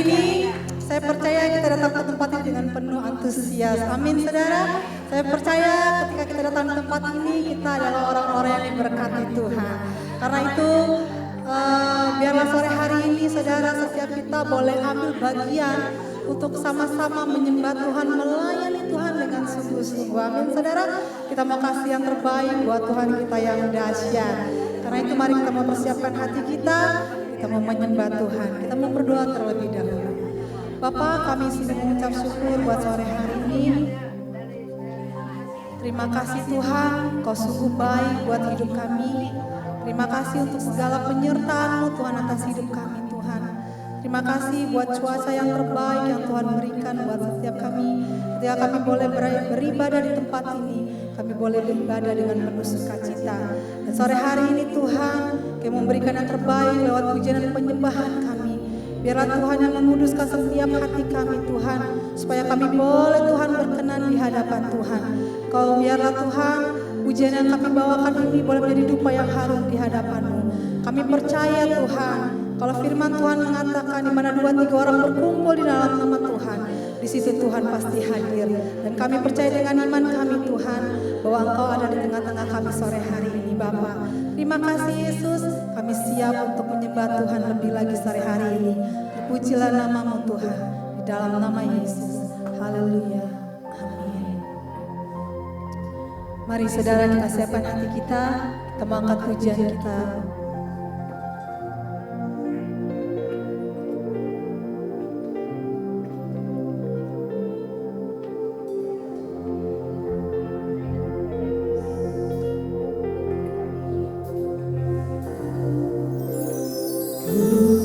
ini saya percaya kita datang ke tempat ini dengan penuh antusias. Amin saudara. Saya percaya ketika kita datang ke tempat ini kita adalah orang-orang yang diberkati Tuhan. Karena itu biarlah sore hari ini saudara setiap kita boleh ambil bagian untuk sama-sama menyembah Tuhan, melayani Tuhan dengan sungguh-sungguh. Amin saudara. Kita mau kasih yang terbaik buat Tuhan kita yang dahsyat. Karena itu mari kita mau persiapkan hati kita mau menyembah Tuhan. Kita mau berdoa terlebih dahulu. Bapa, kami sungguh mengucap syukur buat sore hari ini. Terima kasih Tuhan, Kau sungguh baik buat hidup kami. Terima kasih untuk segala penyertaan-Mu Tuhan atas hidup kami Tuhan. Terima kasih buat cuaca yang terbaik yang Tuhan berikan buat setiap kami. Ketika kami boleh beribadah di tempat ini, kami boleh beribadah dengan penuh sukacita. Dan sore hari ini Tuhan, Kau memberikan yang terbaik lewat pujian dan penyembahan kami. Biarlah Tuhan yang menguduskan setiap hati kami Tuhan, supaya kami boleh Tuhan berkenan di hadapan Tuhan. Kau biarlah Tuhan, pujian yang kami bawakan ini boleh menjadi dupa yang harum di hadapan-Mu. Kami percaya Tuhan, kalau firman Tuhan mengatakan di mana 2-3 orang berkumpul di dalam nama Tuhan, di situ Tuhan pasti hadir. Dan kami percaya dengan iman kami Tuhan, bahwa Engkau ada di tengah-tengah kami sore hari ini Bapa. Terima kasih Yesus, kami siap untuk menyembah Tuhan lebih lagi sore hari ini. Terpujilah nama-Mu Tuhan, di dalam nama Yesus. Haleluya. Amin. Mari saudara kita siapkan hati kita, kita mau angkat pujian kita.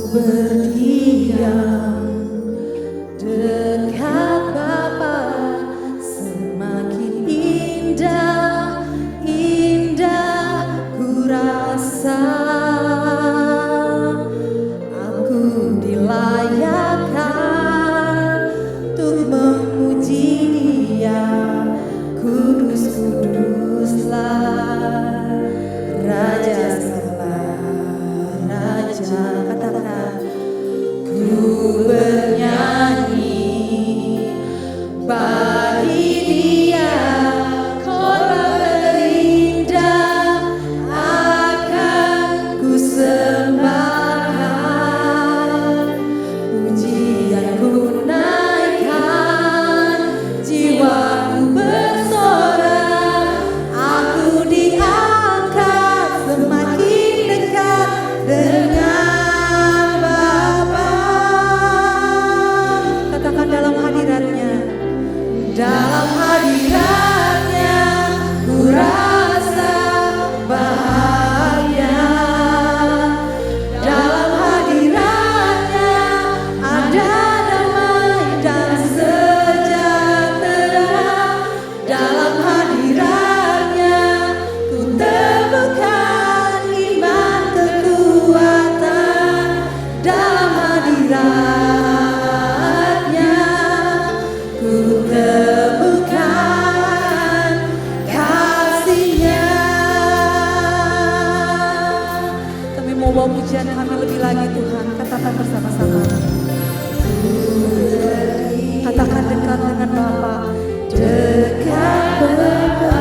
Berdiam dekat Bapa, semakin indah, indah ku rasa. Aku dilayakkan untuk memuji Dia, kudus kuduslah Raja Raja. Katakan ku bernyanyi bagi Dia, Kota terindah akan ku sembahkan. Pujianku naikkan, jiwaku bersorak, aku diangkat semakin dekat dengan dalam hadiratnya ku rasa bahagia. Dalam hadiratnya ada damai dan sejahtera. Dalam hadiratnya ku temukan iman kekuatan. Dalam hadiratnya ku temukan kasih-Nya. Kami mau bawa pujian kami lebih lagi Tuhan. Katakan bersama-sama. Katakan dekat dengan Bapa. Dekat Bapa,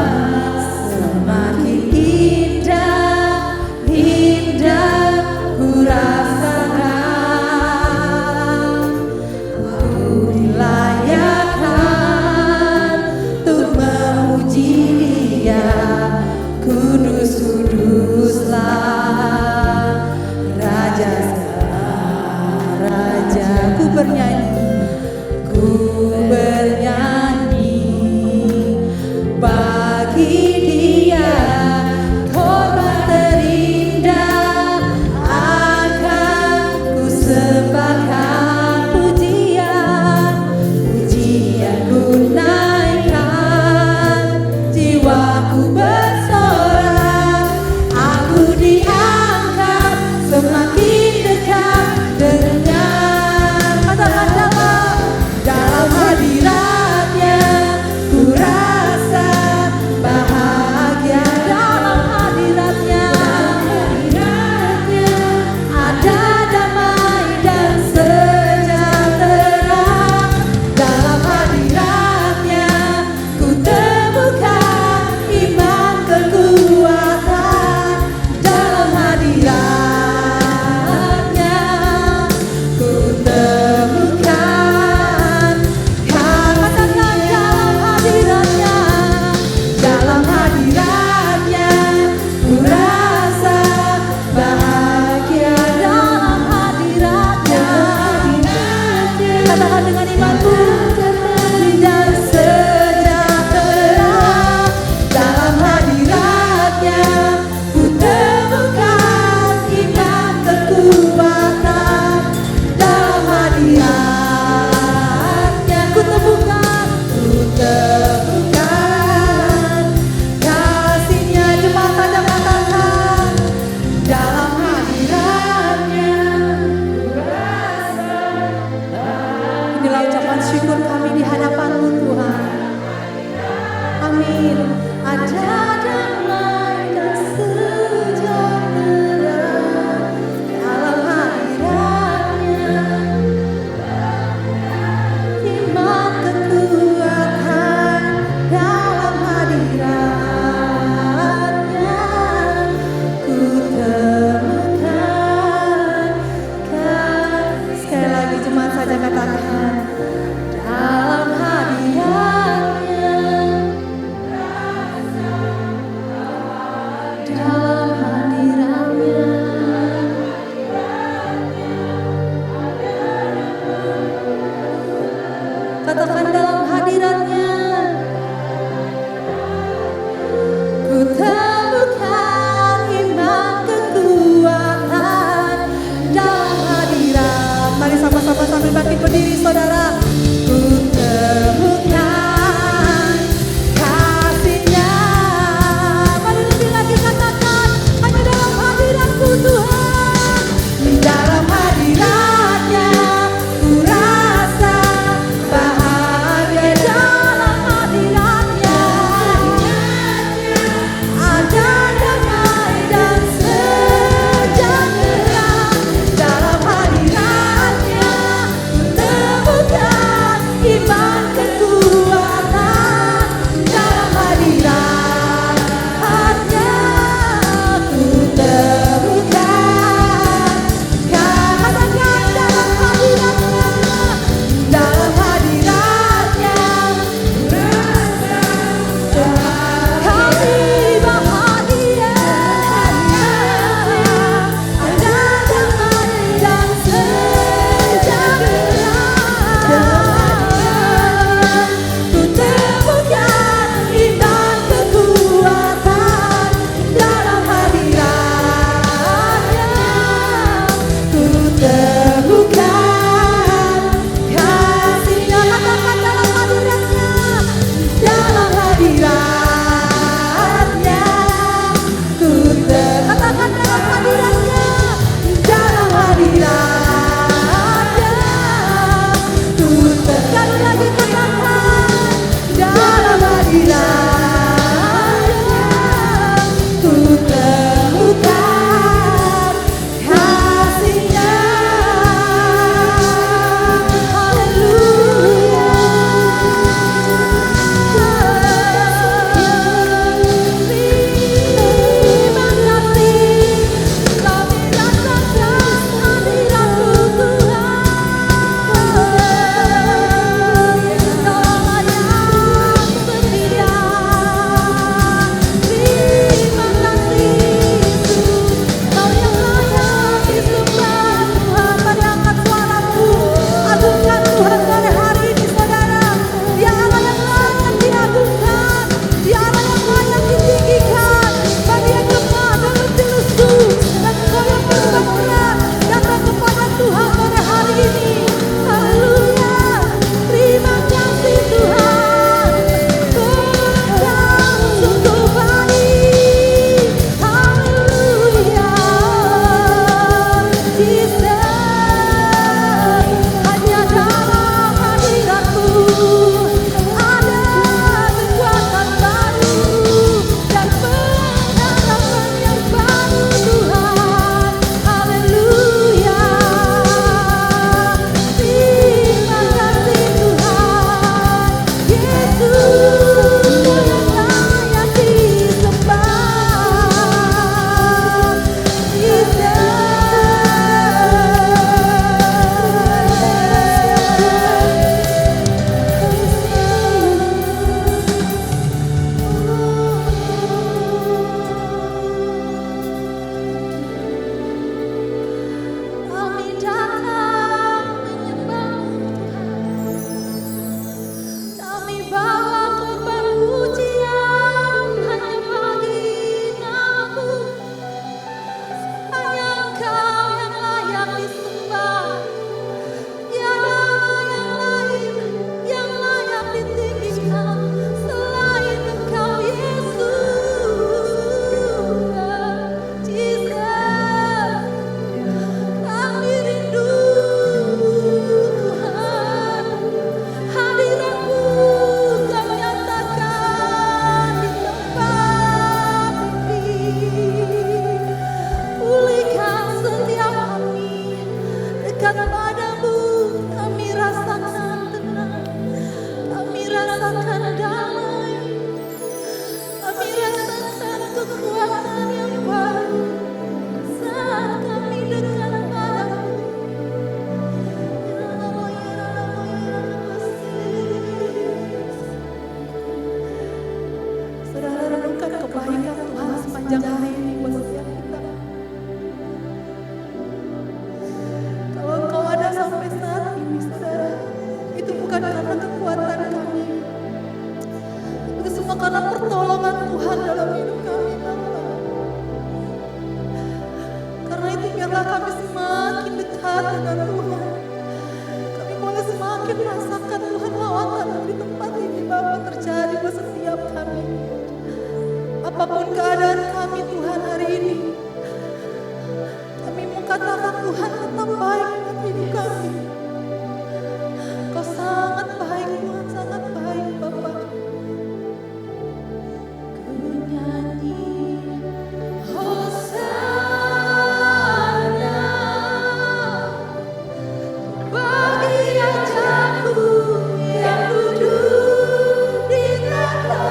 semakin indah, indah ku rasakan. Aku dilayakkan untuk memuji Dia, kudus kuduslah Raja Raja. Ku bernyanyi biarlah kami semakin dekat dengan Tuhan. Kami boleh semakin merasakan Tuhan lawatan di tempat ini Bapa terjadi buat setiap kami. Apapun keadaan kami Tuhan hari ini, kami mau katakan Tuhan tetap baik buat hidup kami. Kau sangat baik Tuhan, sangat baik Bapa. Ku nyanyi Hosana bagi Rajaku yang duduk di tahta.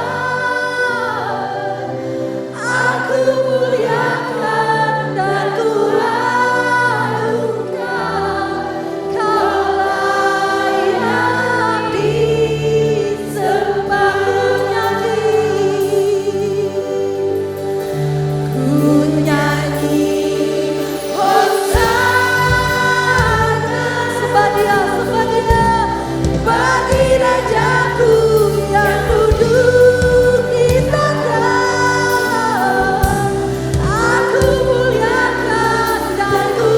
Aku muliakan dan ku agungkan, Kau layak disembah. Ku nyanyi Hosana, sembah Dia bagi Rajaku yang duduk di tahta. Aku muliakan dan ku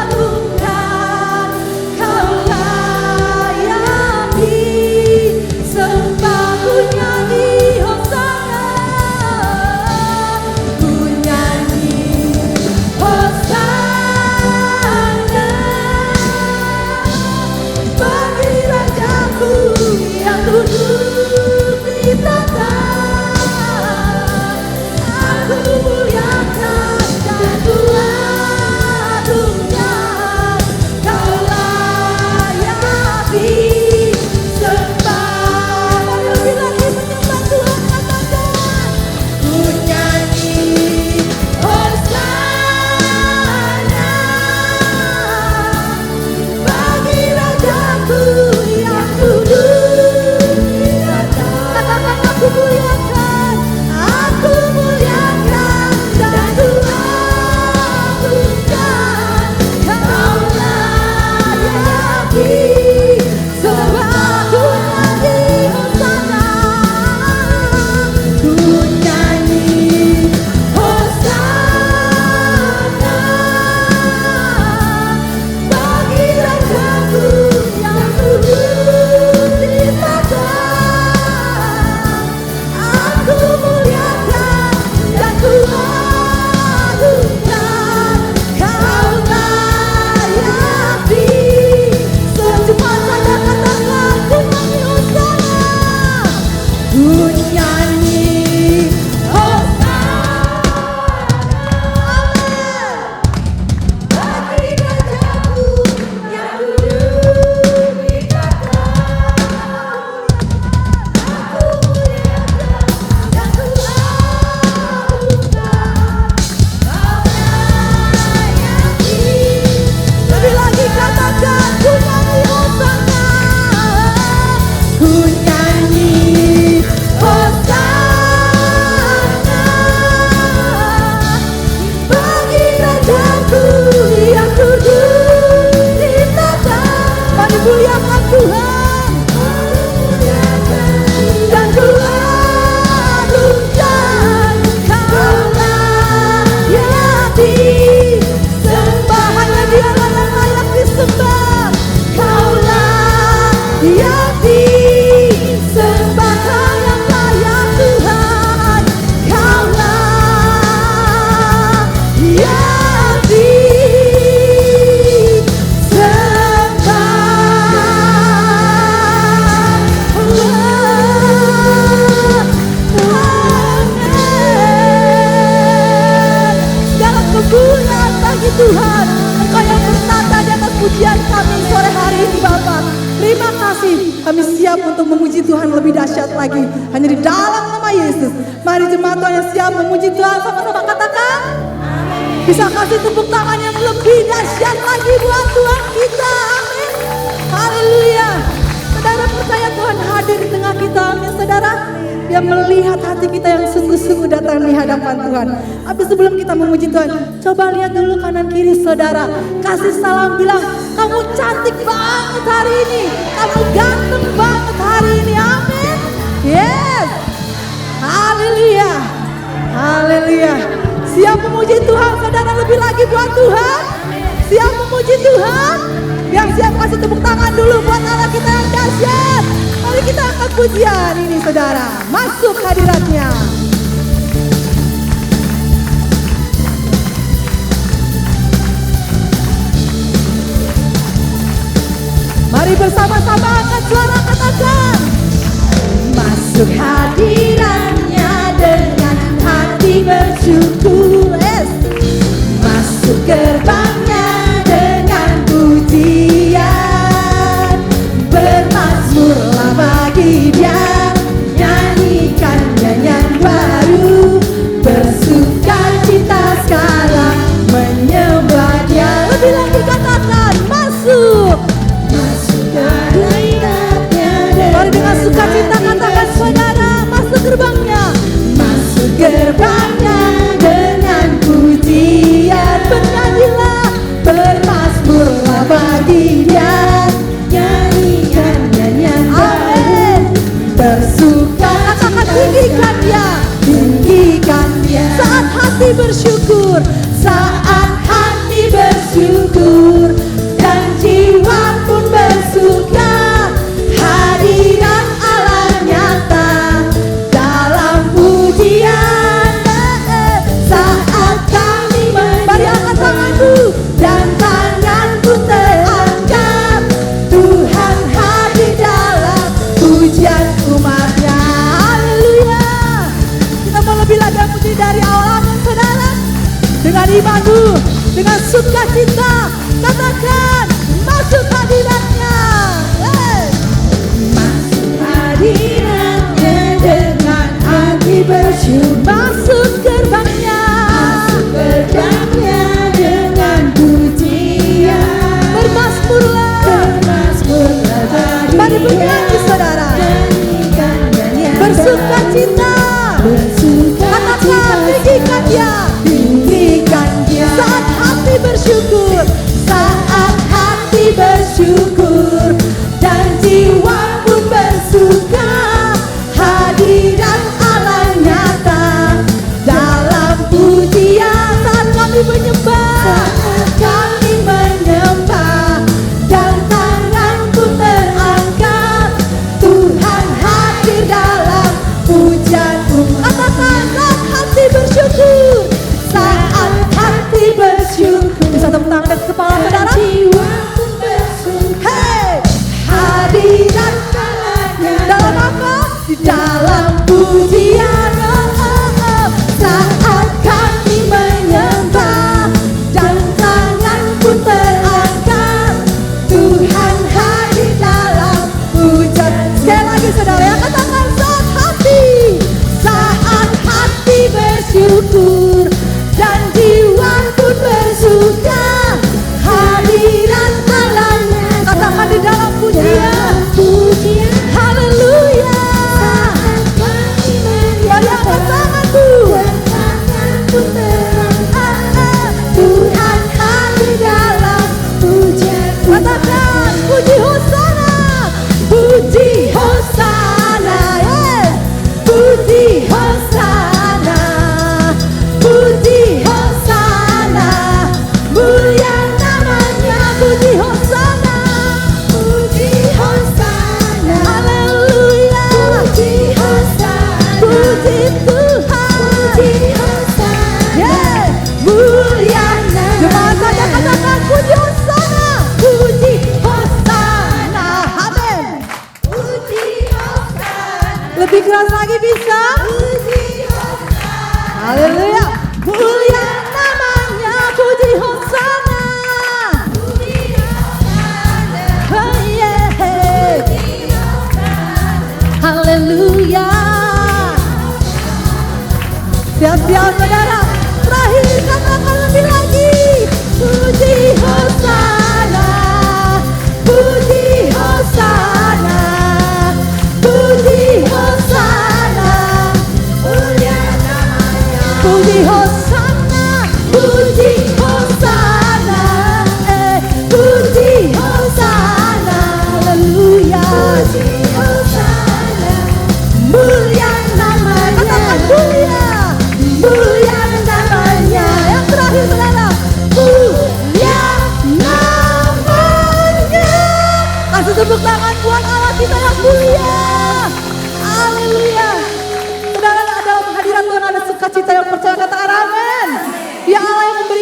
agungkan, Kau layak disembah. Ku nyanyi Hosana, ku nyanyi Hosana bagi Rajaku yang duduk di tahta. Aku muliakan dan ku agungkan, Kau layak disembah. Mari lebih lagi menyembah Tuhan, katakan. Ku nyanyi Hosana bagi Rajaku yang duduk di tahta. Katakan, aku muliakan dan ku agungkan, Kau layak disembah. Ku nyanyi Hosana, ku nyanyi Hosana bagi Rajaku yang duduk di tahta. Aku muliakan dan ku agungkan, Kau layak disembah. Cepat saja katakan, ku nyanyi Hosana, ku nyanyi Hosana. Amin. Bagi Rajaku yang duduk di tahta. Aku muliakan dan ku agungkan, Kau layak disembah. Lebih lagi katakan, ku nyanyi Hosana, ku nyanyi Hosana bagi Rajaku yang duduk di tahta. Mari muliakan Tuhan, dan ku agungkan, Kau layak disembah. Hanya Dialah yang layak disembah. Kau layak disembah. Kau yang layak Tuhan, Kau layak segala kemuliaan bagi Tuhan. Engkau yang bertata di atas pujian kami sore hari ini Bapa. Terima kasih, kami siap untuk memuji Tuhan lebih dahsyat lagi. Hanya di dalam nama Yesus. Mari jemaat Tuhan yang siap memuji Tuhan, sama-sama katakan. Bisa kasih tepuk tangan yang lebih dahsyat lagi buat Tuhan kita. Amin. Haleluya. Saudara percaya Tuhan hadir di tengah kita. Amin saudara. Dia melihat hati kita yang sungguh-sungguh datang di hadapan Tuhan. Tapi sebelum kita memuji Tuhan, coba lihat dulu kanan kiri saudara. Kasih salam, bilang, kamu cantik banget hari ini. Kamu ganteng banget hari ini. Amin. Yes. Haleluya. Haleluya. Siap memuji Tuhan saudara, lebih lagi buat Tuhan? Siap memuji Tuhan? Yang siap kasih tepuk tangan dulu buat Allah kita yang dahsyat. Mari kita angkat pujian ini saudara. Masuk hadiratnya. Mari bersama-sama angkat suara, katakan. Masuk hadiratnya dengan hati bersyukur. Masuk gerbangnya dengan pujian. Bermazmurlah bagi Dia, nyanyikan nyanyian baru. Bersukacita sekarang menyembah Dia. Lebih lagi katakan, masuk. Mari dengan sukacita katakan saudara, masuk gerbangnya. Masuk gerbangnya dengan pujian. Bernyanyilah, bermazmurlah bagi Dia, nyanyikan nyanyian baru. Bersuka, katakan tinggikan Dia, tinggikan Dia. Saat hati bersyukur, saat hati bersyukur dan jiwa pun bersuka. Hadirat Allah nyata dalam pujian. Saat kami mari angkat tanganmu dan tanganku terangkat. Tuhan hadir dalam pujian umatnya. Haleluya. Kita mau lebih lagi puji dari awal, amin saudara. Dengan imanmu, dengan sukacita, katakan masuk hadiratnya. Masuk hadiratnya dengan hati bersyukur. Masuk gerbangnya, masuk gerbangnya dengan pujian. Bermazmurlah, bermazmurlah bagi Dia. Mari bernyanyi saudara, bersukacita, katakan tinggikan Dia, tinggikan Dia. Saat hati bersyukur, saat hati bersyukur dan jiwa pun bersuka. Hadirat Allah nyata dalam pujian. Saat kami menyembah, saat kami menyembah dan tangan pun terangkat. Tuhan hadir dalam pujian. Katakan saat hati bersyukur, saat hati bersyukur. Bisa tepuk tangan dan kepala saudara. Hey, hadirat dalam apa? Di dalam pujian. Saat kami menyembah dan tangan pun terangkat. Tuhan hadir dalam pujian. Sekali lagi saudara ya, katakan saat hati bersyukur dan jiwa pun bersuka. Hadirat Allahnya, katakan di dalam pujian. Haleluya.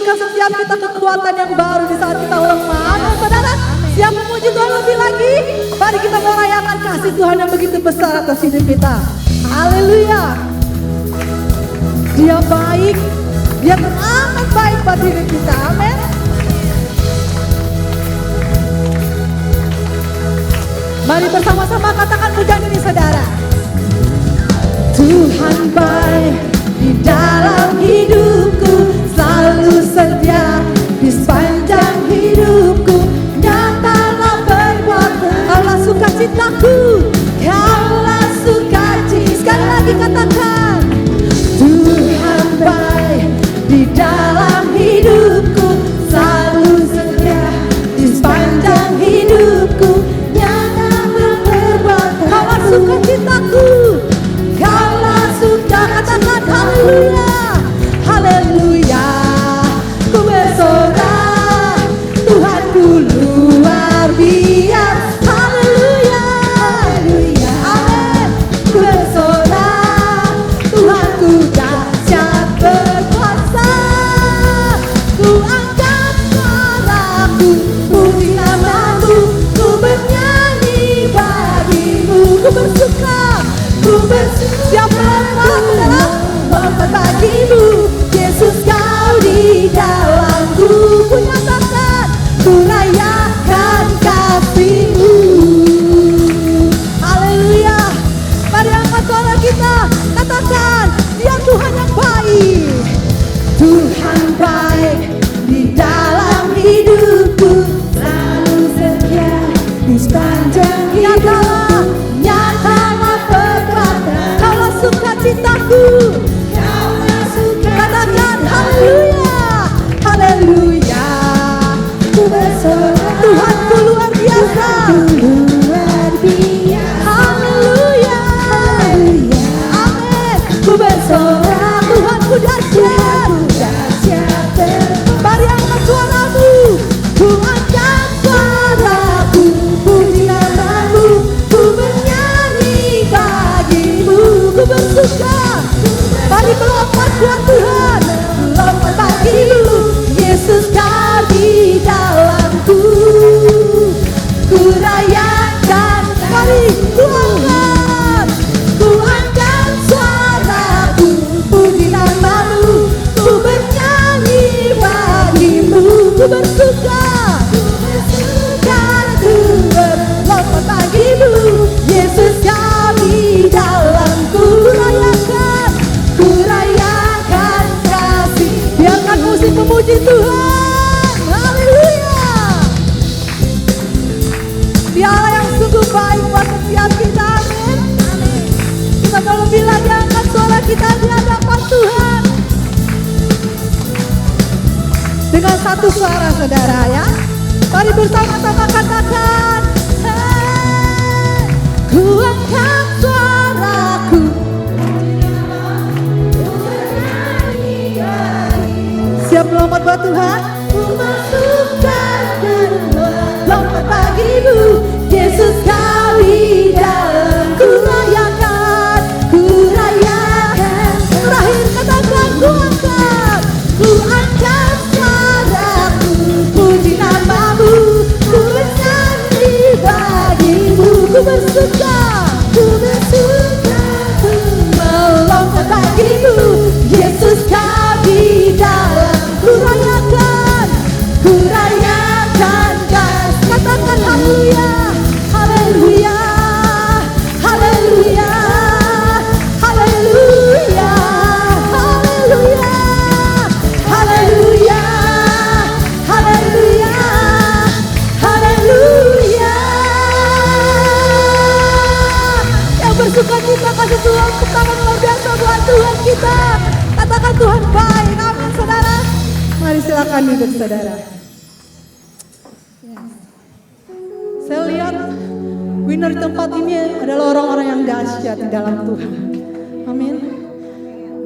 memberikan setiap kita kekuatan yang baru di saat kita lemah. Amin, saudara. Siap memuji Tuhan lebih lagi? Mari kita merayakan kasih Tuhan yang begitu besar atas hidup kita. Haleluya. Dia baik, dia teramat baik buat hidup kita. Amin. Mari bersama-sama katakan pujian ini, saudara. Tuhan baik di dalam hidupku, selalu setia di sepanjang hidupku. Nyatalah perbuatan Kaulah sukacitaku, Kaulah sukacita. Sekali lagi katakan, Tuhan baik di dalam hidupku, selalu setia di sepanjang hidupku. Nyatalah perbuatan Kaulah sukacitaku, Kaulah suka. Katakan haleluya, haleluya. Ku bersorak, Tuhanku luar biasa. Haleluya, haleluya. Amin. Ku bersorak, Tuhanku dahsyat berkuasa. Ku angkat suaraku, puji namamu, ku bernyanyi bagimu. Ku bersuka, ku bersiap melompat bagimu. Yesus, kau di dalamku. Ku nyatakan, ku rayakan kasih-Mu. Haleluya. Mari angkat suara kita, katakan, Dia Tuhan yang baik. Tuhan baik di dalam hidupku, selalu setia di sepanjang hidupku. Nyatalah perbuatan Kaulah sukacitaku, Kaulah suka. Katakan haleluya, haleluya. Ku bersorak, Tuhanku luar biasa. Luar biasa. Haleluya, haleluya. Amin. Ku bersorak, Tuhanku dahsyat. Mari angkat suaramu, ku angkat suaraku, puji namamu, ku bernyanyi bagimu. Ku bersuka, mari melompat buat Tuhan, melompat bagimu. Yesus, kau di dalamku. Ku rayakan, mari ku angkat suaraku, puji namamu, ku bernyanyi bagimu. Ku bersuka, ku berlompat bagimu. Yesus, kau di dalamku. Ku rayakan kasih. Biarkan musik memuji Tuhan. Haleluya. Dialah yang sungguh baik buat setiap kita. Amin. Kita mau lebih lagi angkat suara kita di hadapan Tuhan. Dengan satu suara, saudara, ya. Mari bersama-sama katakan, hey, ku angkat suaraku. Siap melompat buat Tuhan. Ku masukkan dan melompat bagimu. Yesus, kau di dalam. Ku rayakan, ku rayakan. Terakhir katakan, ku angkat suaraku, puji namamu, ku bernyanyi bagimu. Ku bersuka, ku melompat bagimu. Yesus, kau di dalam. Ku rayakan kasih. Katakan haleluya, haleluya, haleluya, haleluya, haleluya, haleluya, haleluya, haleluya. Yang bersuka cita kasih Tuhan, tangan luar biasa buat Tuhan kita. Katakan Tuhan baik. Amin, saudara. Mari silakan duduk, saudara. Saya lihat winner di tempat ini adalah orang-orang yang dahsyat di dalam Tuhan. Amin.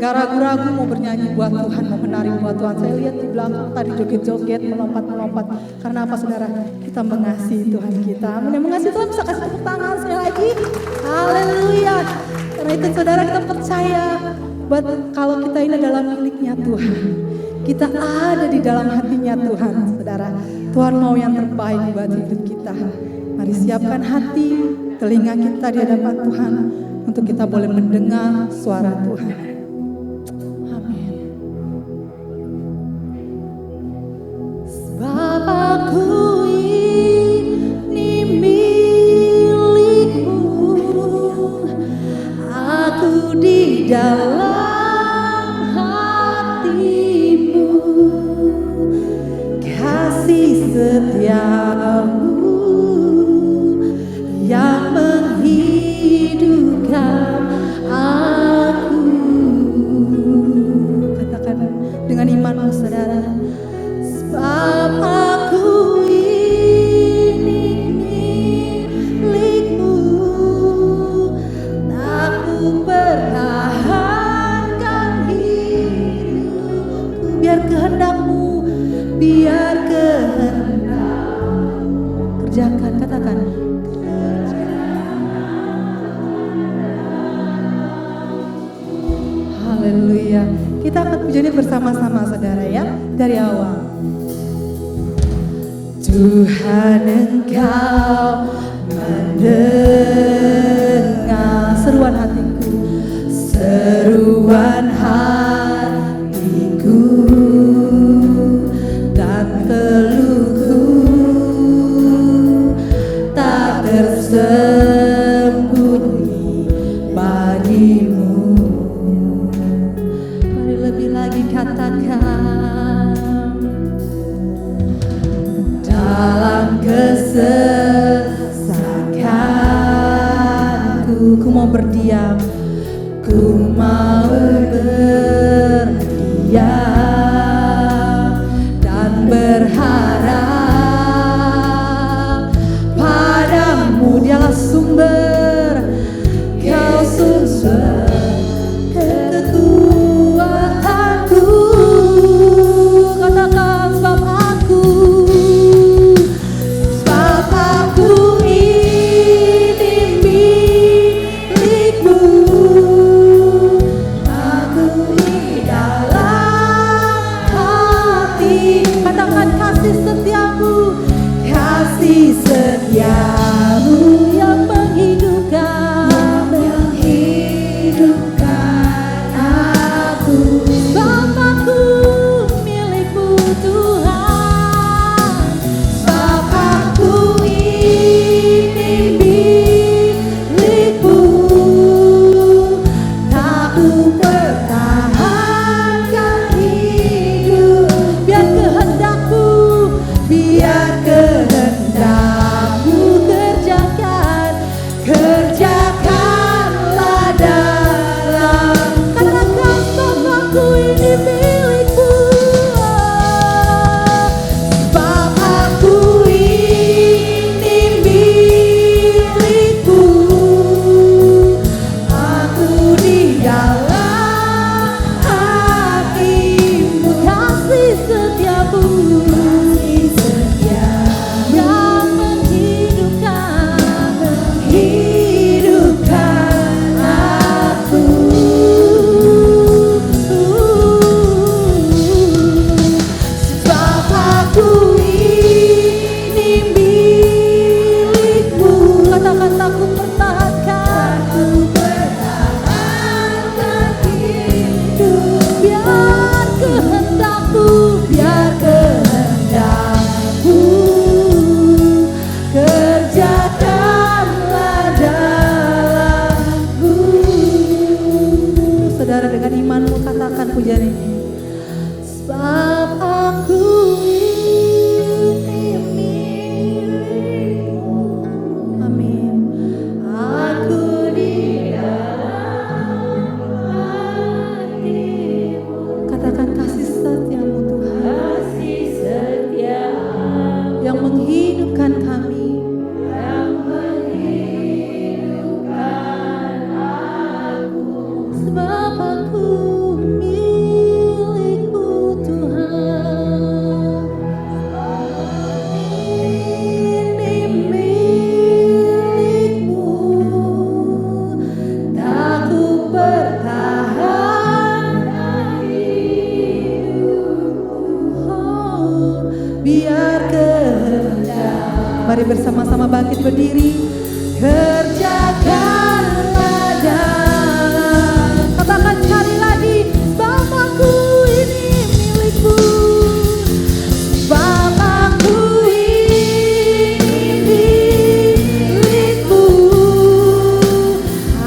Gak ragu-ragu mau bernyanyi buat Tuhan, mau menari buat Tuhan. Saya lihat di belakang tadi joget-joget, melompat-melompat. Karena apa, saudara? Kita mengasihi Tuhan kita. Amin. Yang mengasihi Tuhan bisa kasih tepuk tangan sekali lagi. Haleluya. Karena itu, saudara, kita percaya buat kalau kita ini adalah miliknya Tuhan. Kita ada di dalam hatinya Tuhan, saudara. Tuhan mau yang terbaik buat hidup kita. Mari siapkan hati, telinga kita di hadapan Tuhan untuk kita boleh mendengar suara Tuhan. Amin. Sebab aku ini milikmu, aku di dalam hatimu, kasih setiamu yang menghidupkan aku. Katakan dengan iman, saudara. Sebab aku ini milikmu, aku pertahankan hidupku. Biar kehendakmu, biar kehendakmu kerjakan, katakan. Haleluya. Kita akan pujinya bersama-sama, saudara, ya, dari awal. Tuhan, Engkau mendengar seruan hatiku, seruan hatiku dan keluhku tak tersembunyi bagimu. Mari lebih lagi katakan, dalam kesesakanku, ku mau berdiam, ku mau berdiam dan berharap padamu. Dialah sumber, Kau sumber kekuatanku. Katakan, sebab aku ini milikmu, biar kehendak. Mari bersama-sama bangkit berdiri. Kerjakanlah dalam. Katakan sekali lagi, Bapakku ini milikmu. Bapakku ini milikmu.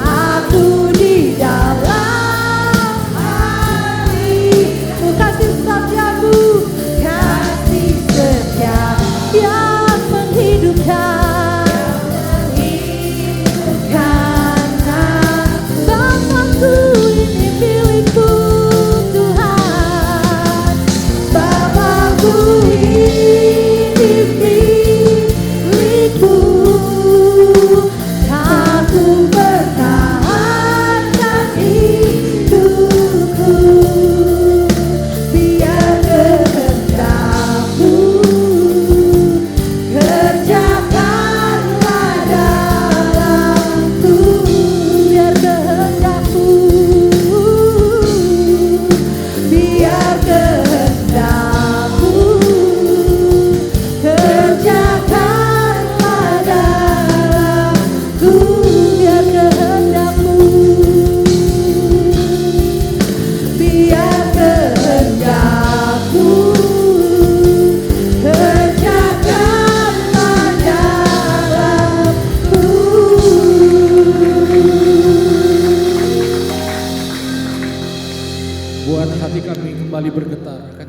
Aku di dalam hatimu. Kasih setiamu, kasih setia yang menghidupkan.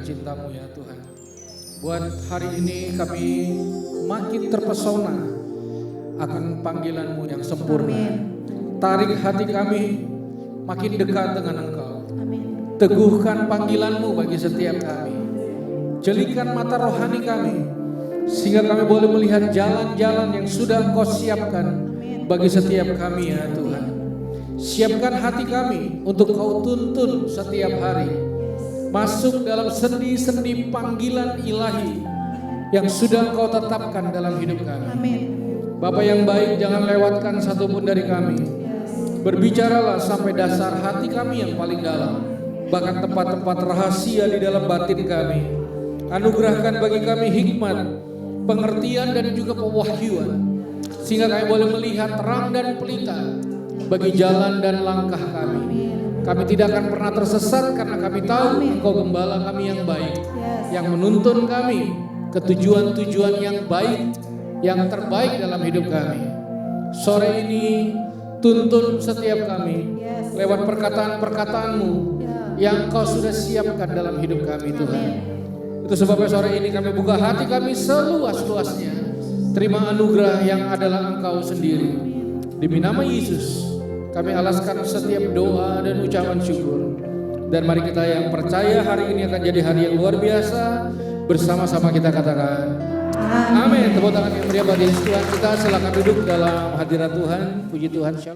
cinta-Mu ya Tuhan. Buat hari ini kami makin terpesona akan panggilan-Mu yang sempurna. Tarik hati kami makin dekat dengan Engkau. Teguhkan panggilan-Mu bagi setiap kami. Jelikan mata rohani kami sehingga kami boleh melihat jalan-jalan yang sudah Engkau siapkan bagi setiap kami ya Tuhan. Siapkan hati kami untuk Kau tuntun setiap hari. Masuk dalam sendi-sendi panggilan ilahi yang sudah Engkau tetapkan dalam hidup kami. Bapa yang baik, jangan lewatkan satupun dari kami. Berbicaralah sampai dasar hati kami yang paling dalam, bahkan tempat-tempat rahasia di dalam batin kami. Anugerahkan bagi kami hikmat, pengertian dan juga pewahyuan, sehingga kami boleh melihat terang dan pelita bagi jalan dan langkah kami. Kami tidak akan pernah tersesat karena kami tahu Engkau gembala kami yang baik, yang menuntun kami ke tujuan-tujuan yang baik, yang terbaik dalam hidup kami. Sore ini tuntun setiap kami lewat perkataan-perkataan-Mu yang Engkau sudah siapkan dalam hidup kami Tuhan. Itu sebabnya sore ini kami buka hati kami seluas-luasnya. Terima anugerah yang adalah Engkau sendiri. Demi nama Yesus kami alaskan setiap doa dan ucapan syukur. Dan mari kita yang percaya hari ini akan jadi hari yang luar biasa, bersama-sama kita katakan amin. Tepuk tangan yang meriah bagi Tuhan kita. Silakan duduk dalam hadirat Tuhan. Puji Tuhan. Shalom.